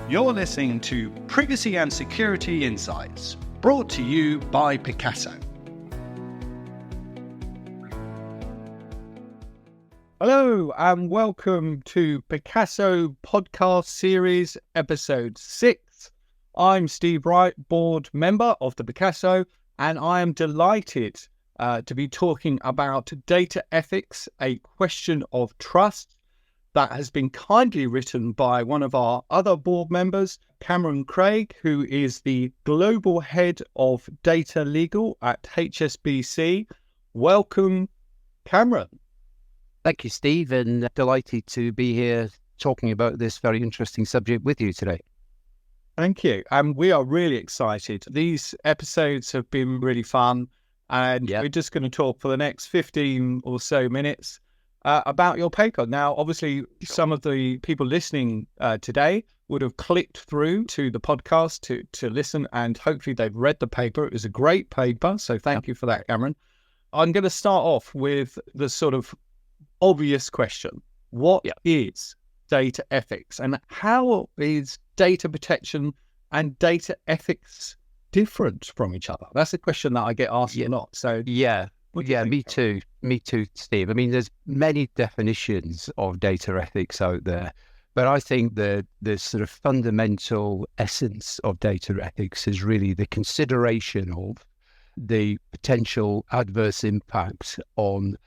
You're listening to Privacy and Security Insights, brought to you by Picasso. Hello and welcome to Picasso Podcast Series Episode 6. I'm Steve Wright, board member of the Picasso, and I am delighted to be talking about data ethics, a question of trust, that has been kindly written by one of our other board members, Cameron Craig, who is the Global Head of Data Legal at HSBC. Welcome, Cameron. Thank you, Steve, and delighted to be here talking about this very interesting subject with you today. Thank you. And we are really excited. These episodes have been really fun, and we're just going to talk for the next 15 or so minutes about your paper. Now, obviously, some of the people listening today would have clicked through to the podcast to listen, and hopefully they've read the paper. It was a great paper, so thank you for that, Cameron. I'm going to start off with the sort of obvious question. What is data ethics, and how is data protection and data ethics different from each other? That's a question that I get asked a lot. So me too, Steve. I mean, there's many definitions of data ethics out there, but I think the sort of fundamental essence of data ethics is really the consideration of the potential adverse impact on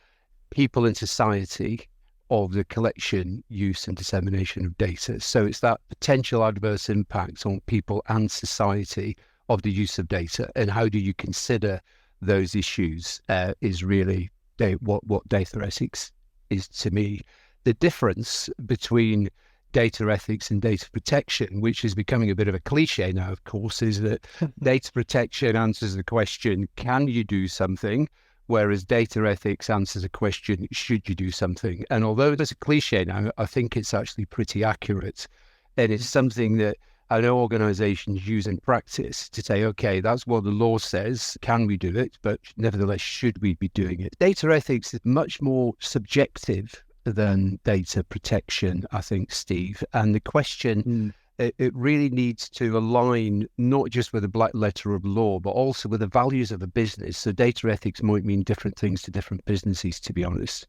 people and society of the collection, use and dissemination of data. So it's that potential adverse impact on people and society of the use of data, and how do you consider those issues is really what data ethics is to me. The difference between data ethics and data protection, which is becoming a bit of a cliche now, of course, is that data protection answers the question, can you do something? Whereas data ethics answers the question, should you do something? And although there's a cliche now, I think it's actually pretty accurate. And it's something that I know organizations use in practice to say, okay, that's what the law says. Can we do it? But nevertheless, should we be doing it? Data ethics is much more subjective than data protection, I think, Steve. And the question, it really needs to align not just with the black letter of law, but also with the values of a business. So data ethics might mean different things to different businesses, to be honest.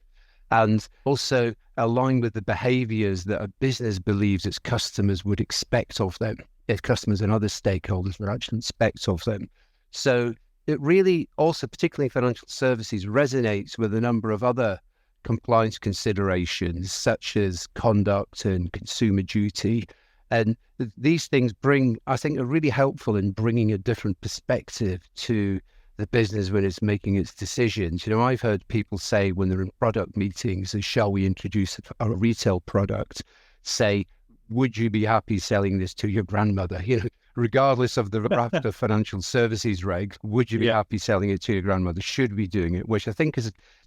And also align with the behaviors that a business believes its customers would expect of them, its customers and other stakeholders would actually expect of them. So it really also, particularly financial services, resonates with a number of other compliance considerations, such as conduct and consumer duty. And these things bring, I think, are really helpful in bringing a different perspective to the business when it's making its decisions. You know, I've heard people say when they're in product meetings, shall we introduce a retail product, say, would you be happy selling this to your grandmother? You know, regardless of the draft of financial services regs, would you be happy selling it to your grandmother? Should we be doing it? Which I think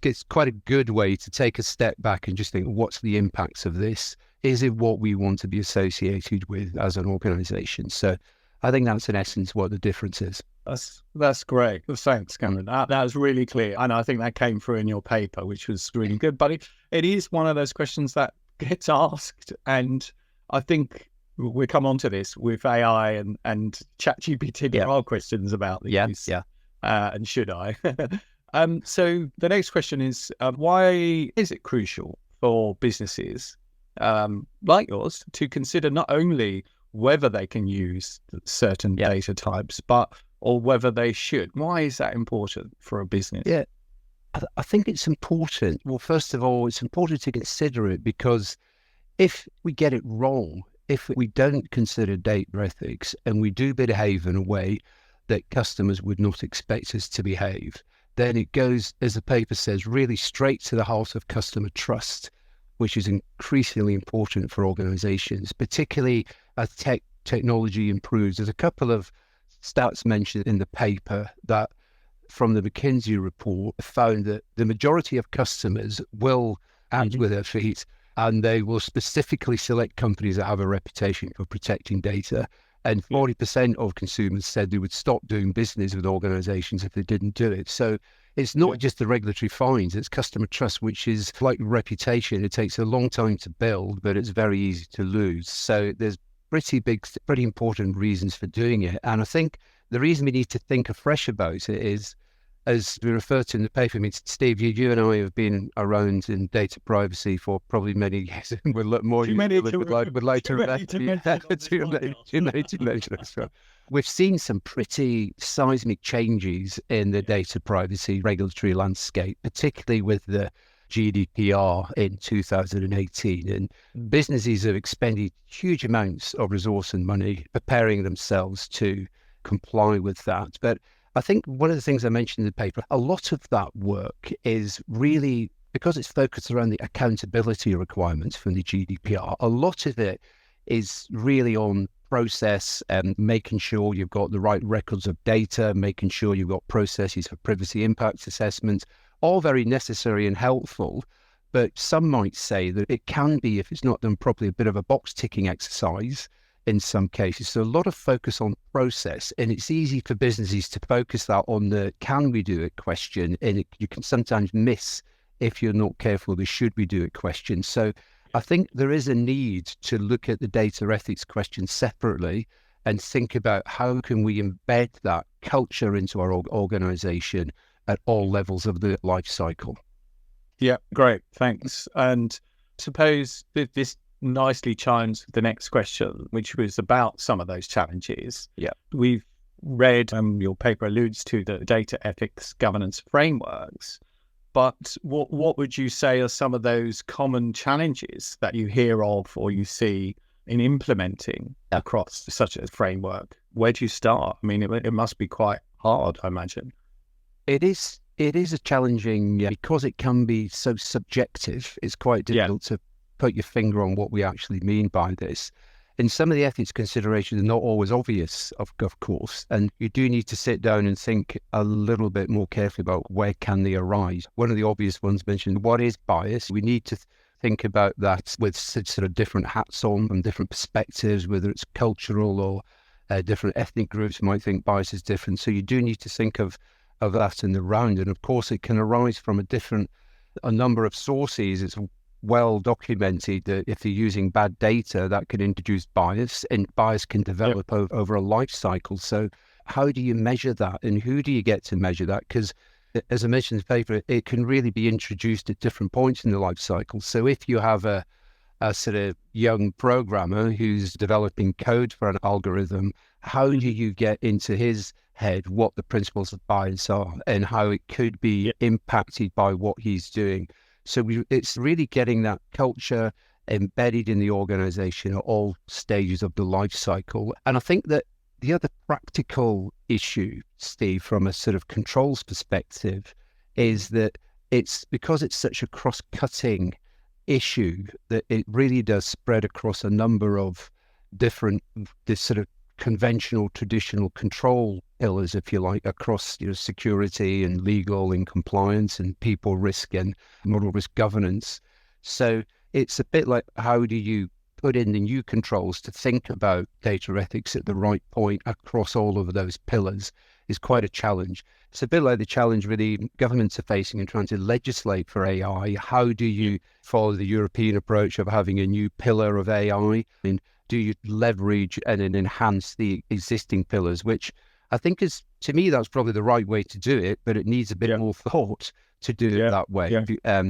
it's quite a good way to take a step back and just think, what's the impacts of this? Is it what we want to be associated with as an organization? So I think that's in essence what the difference is. That's great. Thanks, Cameron. That was really clear. And I think that came through in your paper, which was really good. But it is one of those questions that gets asked. And I think we'll come on to this with AI and ChatGPT. There are questions about the use. And should I? So the next question is, why is it crucial for businesses like yours to consider not only whether they can use certain data types, or whether they should? Why is that important for a business? Yeah, I think it's important. Well, first of all, it's important to consider it because if we get it wrong, if we don't consider data ethics and we do behave in a way that customers would not expect us to behave, then it goes, as the paper says, really straight to the heart of customer trust, which is increasingly important for organizations, particularly as technology improves. There's a couple of stats mentioned in the paper that from the McKinsey report found that the majority of customers will act with their feet, and they will specifically select companies that have a reputation for protecting data. And 40% of consumers said they would stop doing business with organizations if they didn't do it. So it's not just the regulatory fines, it's customer trust, which is like reputation. It takes a long time to build, but it's very easy to lose. So there's pretty important reasons for doing it. And I think the reason we need to think afresh about it is, as we refer to in the paper, I mean, Steve, you and I have been around in data privacy for probably many years. We'll look more. Too many to mention. We've seen some pretty seismic changes in the data privacy regulatory landscape, particularly with the GDPR in 2018. And businesses have expended huge amounts of resource and money preparing themselves to comply with that. But I think one of the things I mentioned in the paper, a lot of that work is really, because it's focused around the accountability requirements from the GDPR, a lot of it is really on process and making sure you've got the right records of data, making sure you've got processes for privacy impact assessments, all very necessary and helpful. But some might say that it can be, if it's not done properly, a bit of a box ticking exercise in some cases. So a lot of focus on process, and it's easy for businesses to focus that on the can we do it question, and you can sometimes miss, if you're not careful, the should we do it question. So I think there is a need to look at the data ethics question separately and think about how can we embed that culture into our organization at all levels of the life cycle. Yeah, great, thanks. And suppose that this nicely chimes with the next question, which was about some of those challenges. Yeah, we've read, your paper alludes to the data ethics governance frameworks, but what would you say are some of those common challenges that you hear of or you see in implementing across such a framework? Where do you start? I mean, it must be quite hard, I imagine. It is a challenging, because it can be so subjective. It's quite difficult to put your finger on what we actually mean by this. And some of the ethics considerations are not always obvious, of course, and you do need to sit down and think a little bit more carefully about where can they arise. One of the obvious ones mentioned, what is bias? We need to think about that with sort of different hats on and different perspectives, whether it's cultural or different ethnic groups might think bias is different. So you do need to think of that in the round. And of course, it can arise from a number of sources. It's well documented that if you're using bad data, that can introduce bias, and bias can develop over a life cycle. So how do you measure that, and who do you get to measure that? Because as I mentioned in the paper, it can really be introduced at different points in the life cycle. So if you have a sort of young programmer who's developing code for an algorithm, how do you get into his head what the principles of bias are and how it could be impacted by what he's doing? So it's really getting that culture embedded in the organization at all stages of the life cycle. And I think that the other practical issue, Steve, from a sort of controls perspective, is that it's because it's such a cross-cutting issue that it really does spread across a number of different, this sort of conventional, traditional control pillars, if you like, across security and legal and compliance and people risk and model risk governance. So it's a bit like, how do you put in the new controls to think about data ethics at the right point across all of those pillars is quite a challenge. It's a bit like the challenge really governments are facing in trying to legislate for AI. How do you follow the European approach of having a new pillar of AI? And do you leverage and then enhance the existing pillars, which I think is, to me, that's probably the right way to do it, but it needs a bit more thought to do it that way.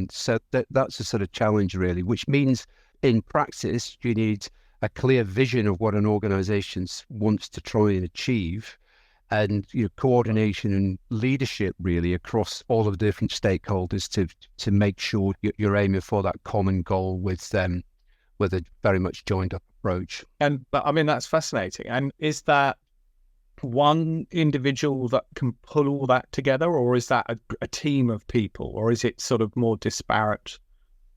So that's a sort of challenge, really, which means in practice, you need a clear vision of what an organization wants to try and achieve, and coordination and leadership really across all of the different stakeholders to make sure you're aiming for that common goal with a very much joined up approach. But I mean, that's fascinating. And is that one individual that can pull all that together, or is that a team of people, or is it sort of more disparate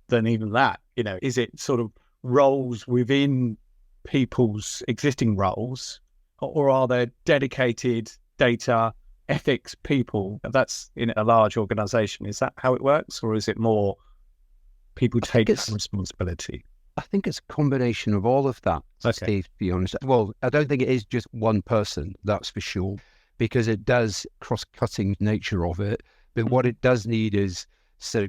than even that? Is it sort of roles within people's existing roles, or are there dedicated data ethics people that's in a large organization? Is that how it works, or is it more people take responsibility? I think it's a combination of all of that, Steve, to be honest. Well, I don't think it is just one person, that's for sure, because it does cross-cutting nature of it. But what it does need is, so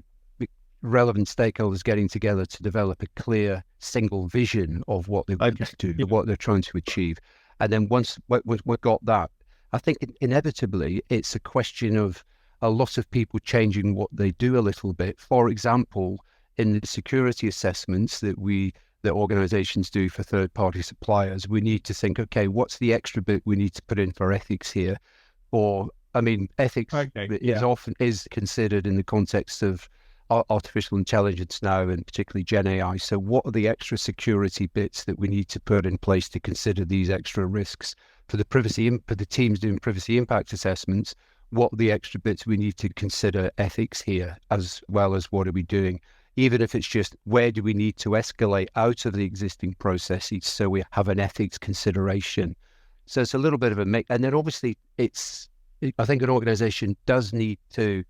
relevant stakeholders getting together to develop a clear single vision of what they want to do, what they're trying to achieve. And then once we've got that, I think inevitably it's a question of a lot of people changing what they do a little bit. For example, in the security assessments that organizations do for third-party suppliers, we need to think, okay, what's the extra bit we need to put in for ethics here? Ethics often is considered in the context of artificial intelligence now, and particularly Gen AI. So what are the extra security bits that we need to put in place to consider these extra risks? For the teams doing privacy impact assessments, what are the extra bits we need to consider ethics here, as well as what are we doing? Even if it's just where do we need to escalate out of the existing processes so we have an ethics consideration. So it's a little bit of a mix. And then obviously I think an organization does need to,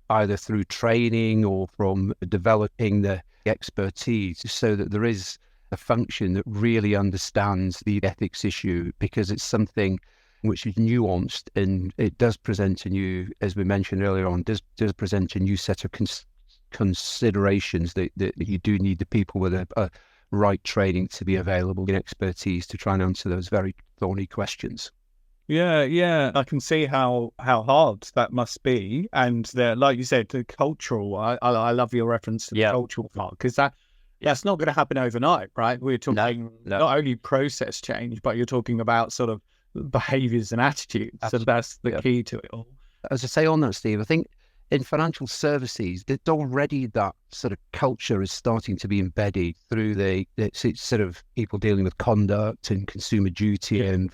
either through training or from developing the expertise, so that there is a function that really understands the ethics issue, because it's something which is nuanced, and it does present a new, as we mentioned earlier on, does present a new set of considerations that you do need the people with a right training to be available and expertise to try and answer those very thorny questions. Yeah, I can see how hard that must be, and like you said, the cultural. I love your reference to the cultural part, because that's not going to happen overnight, right? We're talking not only process change, but you're talking about sort of behaviours and attitudes. Absolutely. So that's the key to it all. As I say on that, Steve, I think in financial services, there's already that sort of culture is starting to be embedded through the sort of people dealing with conduct and consumer duty and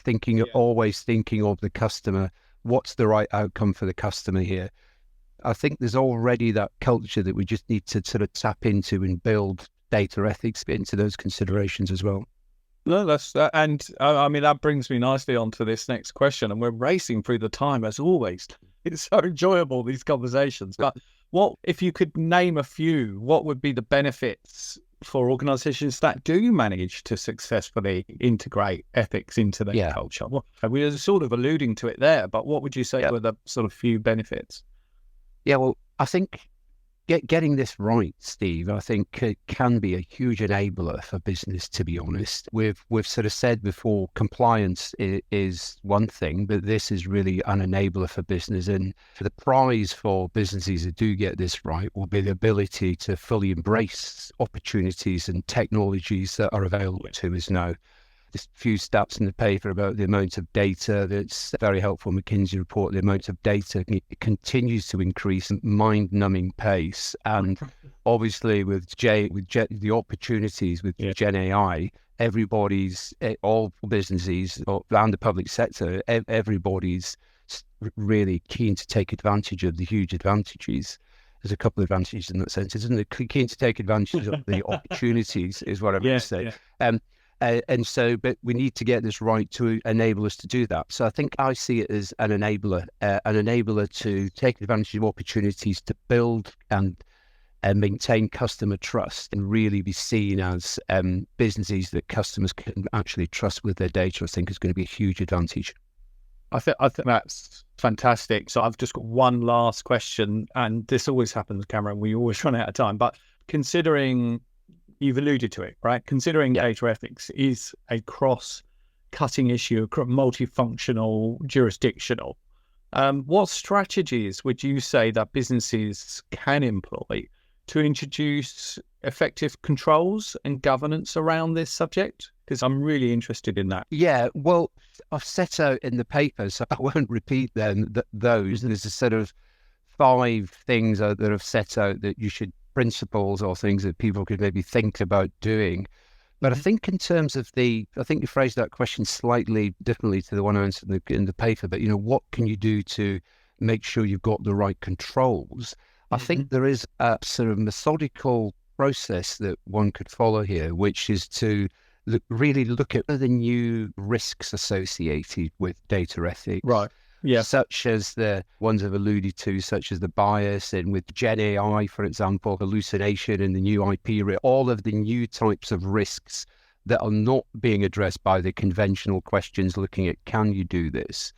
always thinking of the customer. What's the right outcome for the customer here? I think there's already that culture that we just need to sort of tap into and build data ethics into those considerations as well. No, that brings me nicely onto this next question, and we're racing through the time as always. It's so enjoyable, these conversations. But what, if you could name a few, what would be the benefits for organizations that do manage to successfully integrate ethics into their culture? Well, we were sort of alluding to it there, but what would you say were the sort of few benefits? Yeah, well, I think getting this right, Steve, I think it can be a huge enabler for business, to be honest. We've sort of said before, compliance is one thing, but this is really an enabler for business. And the prize for businesses that do get this right will be the ability to fully embrace opportunities and technologies that are available to us now. Just a few stats in the paper about the amount of data that's very helpful. McKinsey report, the amount of data continues to increase at mind-numbing pace. And obviously with the opportunities with Gen AI, all businesses and the public sector, everybody's really keen to take advantage of the huge advantages. There's a couple of advantages in that sense, isn't it? Keen to take advantage of the opportunities is what I'm going to say. But we need to get this right to enable us to do that. So I think I see it as an enabler to take advantage of opportunities to build and maintain customer trust and really be seen as businesses that customers can actually trust with their data. I think is going to be a huge advantage. I think that's fantastic. So I've just got one last question, and this always happens, Cameron. We always run out of time, but considering you've alluded to it, right? Considering data ethics is a cross-cutting issue, multifunctional, jurisdictional. What strategies would you say that businesses can employ to introduce effective controls and governance around this subject? Because I'm really interested in that. Yeah, well, I've set out in the paper, so I won't repeat them. Those there's a sort of 5 things that I've set out that you should. Principles or things that people could maybe think about doing. But I think in terms of I think you phrased that question slightly differently to the one I answered in the paper, but, what can you do to make sure you've got the right controls? I think there is a sort of methodical process that one could follow here, which is to really look at the new risks associated with data ethics. Right. Yeah. Such as the ones I've alluded to, such as the bias, and with Gen AI, for example, hallucination and the new IP, all of the new types of risks that are not being addressed by the conventional questions looking at, can you do this?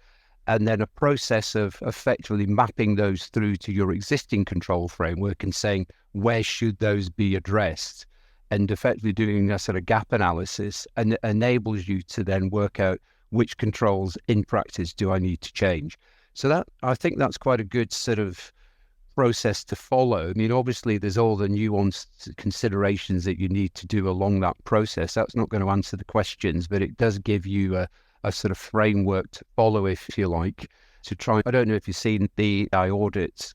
and then a process of effectively mapping those through to your existing control framework and saying, where should those be addressed? And effectively doing a sort of gap analysis, and it enables you to then work out which controls in practice do I need to change. So that, I think that's quite a good sort of process to follow. I mean, obviously there's all the nuanced considerations that you need to do along that process. That's not going to answer the questions, but it does give you a sort of framework to follow, if you like, to try. I don't know if you've seen the iAudit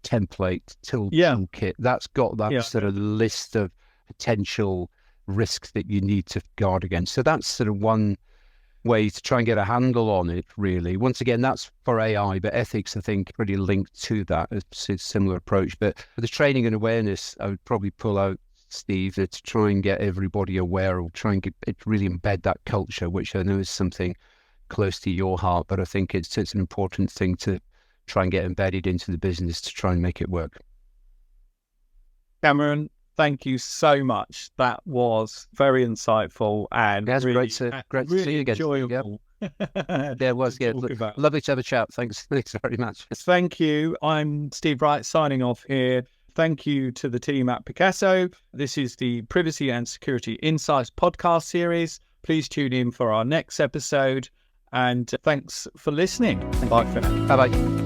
template toolkit. That's got that sort of list of potential risks that you need to guard against. So that's sort of one way to try and get a handle on it, really. Once again, that's for AI, but ethics, I think, pretty linked to that. It's a similar approach. But for the training and awareness, I would probably pull out, Steve, to try and get everybody aware, or try and really embed that culture, which I know is something close to your heart, but I think it's an important thing to try and get embedded into the business to try and make it work. Cameron, thank you so much. That was very insightful and really, great to see you again. Enjoyable. Yeah, it was. Yeah, lovely to have a chat. Thanks very much. Thank you. I'm Steve Wright signing off here. Thank you to the team at Picasso. This is the Privacy and Security Insights podcast series. Please tune in for our next episode. And thanks for listening. Bye for now. Bye-bye.